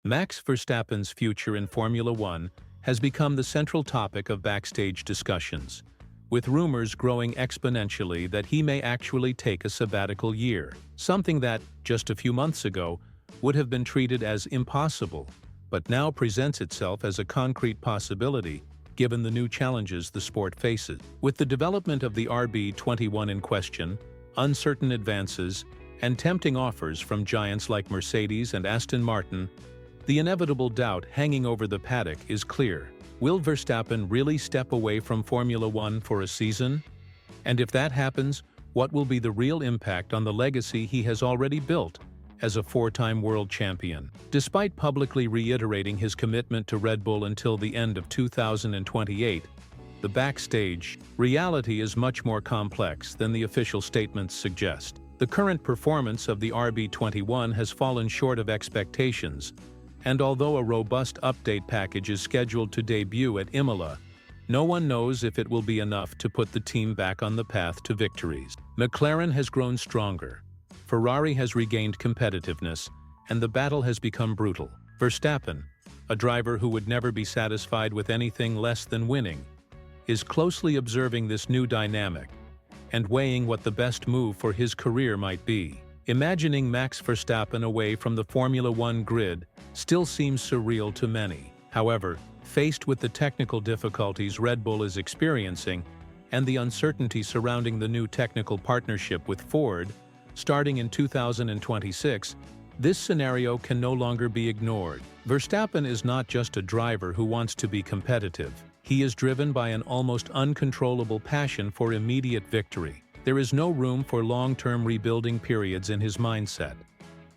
Max Verstappen's future in Formula One has become the central topic of backstage discussions, with rumors growing exponentially that he may actually take a sabbatical year, something that, just a few months ago, would have been treated as impossible, but now presents itself as a concrete possibility given the new challenges the sport faces. With the development of the RB21 in question, uncertain advances, and tempting offers from giants like Mercedes and Aston Martin, the inevitable doubt hanging over the paddock is clear. Will Verstappen really step away from Formula One for a season? And if that happens, what will be the real impact on the legacy he has already built as a four-time world champion? Despite publicly reiterating his commitment to Red Bull until the end of 2028, the backstage reality is much more complex than the official statements suggest. The current performance of the RB21 has fallen short of expectations, and although a robust update package is scheduled to debut at Imola, no one knows if it will be enough to put the team back on the path to victories. McLaren has grown stronger, Ferrari has regained competitiveness, and the battle has become brutal. Verstappen, a driver who would never be satisfied with anything less than winning, is closely observing this new dynamic and weighing what the best move for his career might be. Imagining Max Verstappen away from the Formula One grid still seems surreal to many. However, faced with the technical difficulties Red Bull is experiencing and the uncertainty surrounding the new technical partnership with Ford, starting in 2026, this scenario can no longer be ignored. Verstappen is not just a driver who wants to be competitive. He is driven by an almost uncontrollable passion for immediate victory. There is no room for long-term rebuilding periods in his mindset,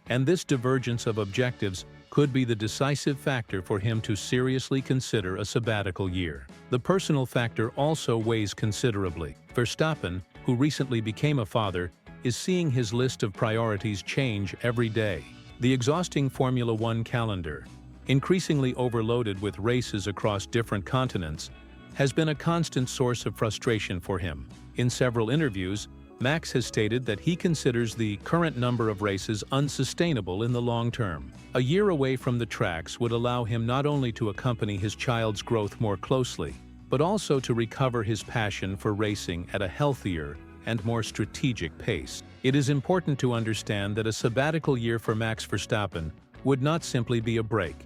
and this divergence of objectives could be the decisive factor for him to seriously consider a sabbatical year. The personal factor also weighs considerably. Verstappen, who recently became a father, is seeing his list of priorities change every day. The exhausting Formula One calendar, increasingly overloaded with races across different continents, has been a constant source of frustration for him. In several interviews, Max has stated that he considers the current number of races unsustainable in the long term. A year away from the tracks would allow him not only to accompany his child's growth more closely, but also to recover his passion for racing at a healthier and more strategic pace. It is important to understand that a sabbatical year for Max Verstappen would not simply be a break.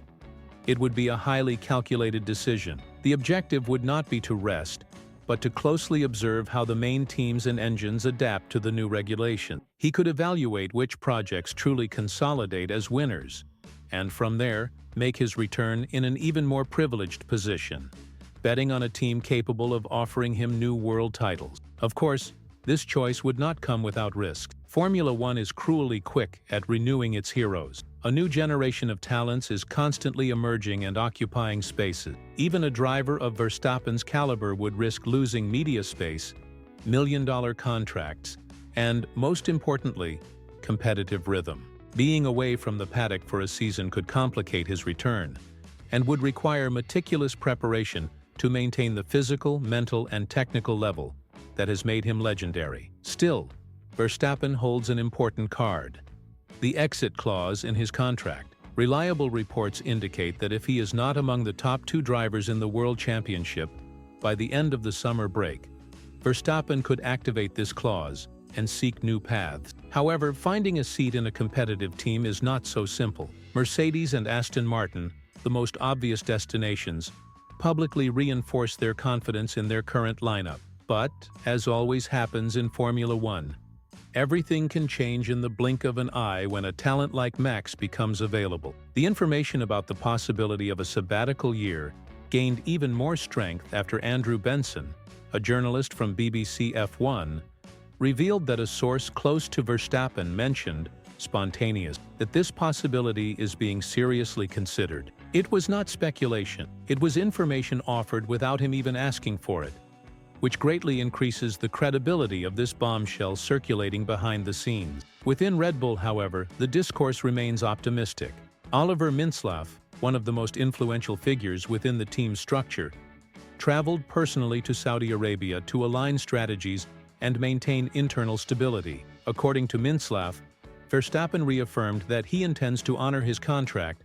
It would be a highly calculated decision. The objective would not be to rest, but to closely observe how the main teams and engines adapt to the new regulation. He could evaluate which projects truly consolidate as winners, and from there, make his return in an even more privileged position, betting on a team capable of offering him new world titles. Of course, this choice would not come without risk. Formula One is cruelly quick at renewing its heroes. A new generation of talents is constantly emerging and occupying spaces. Even a driver of Verstappen's caliber would risk losing media space, million-dollar contracts, and, most importantly, competitive rhythm. Being away from the paddock for a season could complicate his return, and would require meticulous preparation to maintain the physical, mental, and technical level that has made him legendary. Still, Verstappen holds an important card: the exit clause in his contract. Reliable reports indicate that if he is not among the top two drivers in the World Championship by the end of the summer break, Verstappen could activate this clause and seek new paths. However, finding a seat in a competitive team is not so simple. Mercedes and Aston Martin, the most obvious destinations, publicly reinforce their confidence in their current lineup. But, as always happens in Formula One, everything can change in the blink of an eye when a talent like Max becomes available. The information about the possibility of a sabbatical year gained even more strength after Andrew Benson, a journalist from BBC F1, revealed that a source close to Verstappen mentioned, spontaneous, that this possibility is being seriously considered. It was not speculation. It was information offered without him even asking for it, which greatly increases the credibility of this bombshell circulating behind the scenes. Within Red Bull, however, the discourse remains optimistic. Oliver Mintzlaff, one of the most influential figures within the team's structure, traveled personally to Saudi Arabia to align strategies and maintain internal stability. According to Mintzlaff, Verstappen reaffirmed that he intends to honor his contract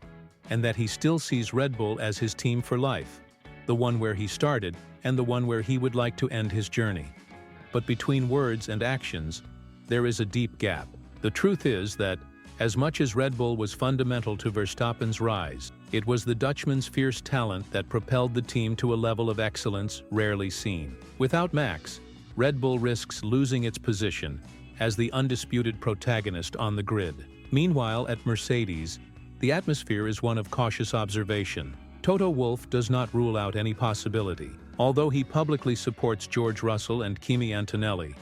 and that he still sees Red Bull as his team for life, the one where he started and the one where he would like to end his journey. But between words and actions, there is a deep gap. The truth is that, as much as Red Bull was fundamental to Verstappen's rise, it was the Dutchman's fierce talent that propelled the team to a level of excellence rarely seen. Without Max, Red Bull risks losing its position as the undisputed protagonist on the grid. Meanwhile, at Mercedes, the atmosphere is one of cautious observation. Toto Wolff does not rule out any possibility. Although he publicly supports George Russell and Kimi Antonelli,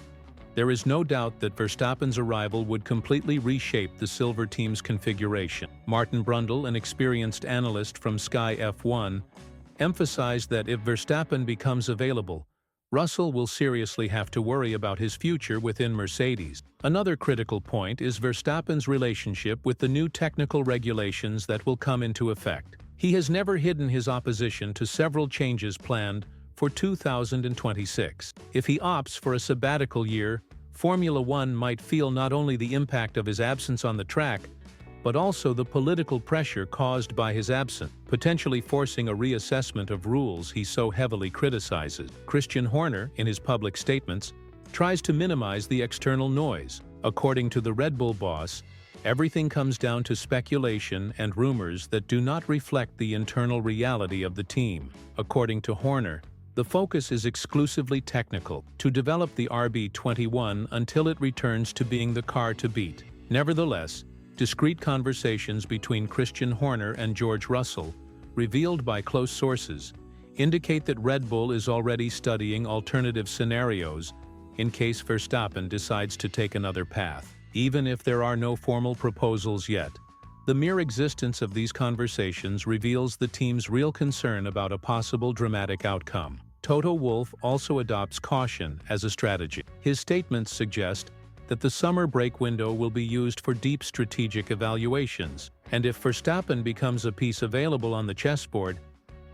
there is no doubt that Verstappen's arrival would completely reshape the Silver Team's configuration. Martin Brundle, an experienced analyst from Sky F1, emphasized that if Verstappen becomes available, Russell will seriously have to worry about his future within Mercedes. Another critical point is Verstappen's relationship with the new technical regulations that will come into effect. He has never hidden his opposition to several changes planned for 2026. If he opts for a sabbatical year, Formula One might feel not only the impact of his absence on the track, but also the political pressure caused by his absence, potentially forcing a reassessment of rules he so heavily criticizes. Christian Horner, in his public statements, tries to minimize the external noise. According to the Red Bull boss, everything comes down to speculation and rumors that do not reflect the internal reality of the team. According to Horner, the focus is exclusively technical, to develop the RB21 until it returns to being the car to beat. Nevertheless, discreet conversations between Christian Horner and George Russell, revealed by close sources, indicate that Red Bull is already studying alternative scenarios in case Verstappen decides to take another path. Even if there are no formal proposals yet, the mere existence of these conversations reveals the team's real concern about a possible dramatic outcome. Toto Wolff also adopts caution as a strategy. His statements suggest that the summer break window will be used for deep strategic evaluations, and if Verstappen becomes a piece available on the chessboard,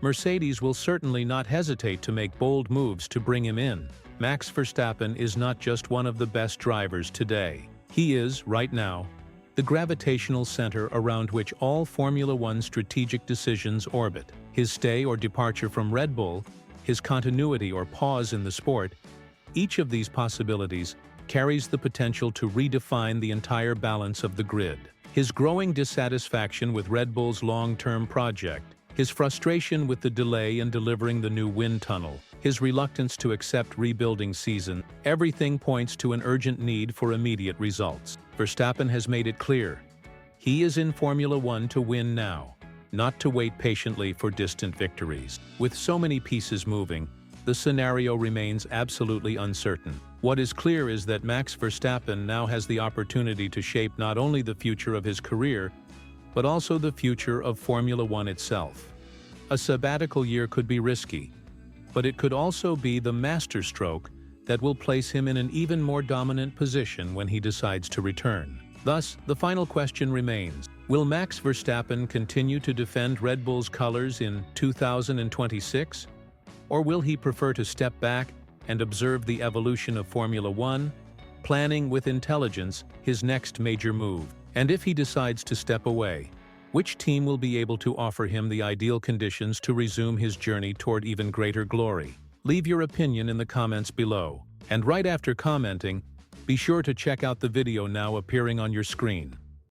Mercedes will certainly not hesitate to make bold moves to bring him in. Max Verstappen is not just one of the best drivers today. He is, right now, the gravitational center around which all Formula One strategic decisions orbit. His stay or departure from Red Bull, his continuity or pause in the sport, each of these possibilities carries the potential to redefine the entire balance of the grid. His growing dissatisfaction with Red Bull's long-term project, his frustration with the delay in delivering the new wind tunnel, his reluctance to accept rebuilding season, everything points to an urgent need for immediate results. Verstappen has made it clear. He is in Formula One to win now, not to wait patiently for distant victories. With so many pieces moving, the scenario remains absolutely uncertain. What is clear is that Max Verstappen now has the opportunity to shape not only the future of his career, but also the future of Formula One itself. A sabbatical year could be risky, but it could also be the masterstroke that will place him in an even more dominant position when he decides to return. Thus, the final question remains: will Max Verstappen continue to defend Red Bull's colors in 2026? Or will he prefer to step back and observe the evolution of Formula One, planning with intelligence his next major move? And if he decides to step away, which team will be able to offer him the ideal conditions to resume his journey toward even greater glory? Leave your opinion in the comments below. And right after commenting, be sure to check out the video now appearing on your screen.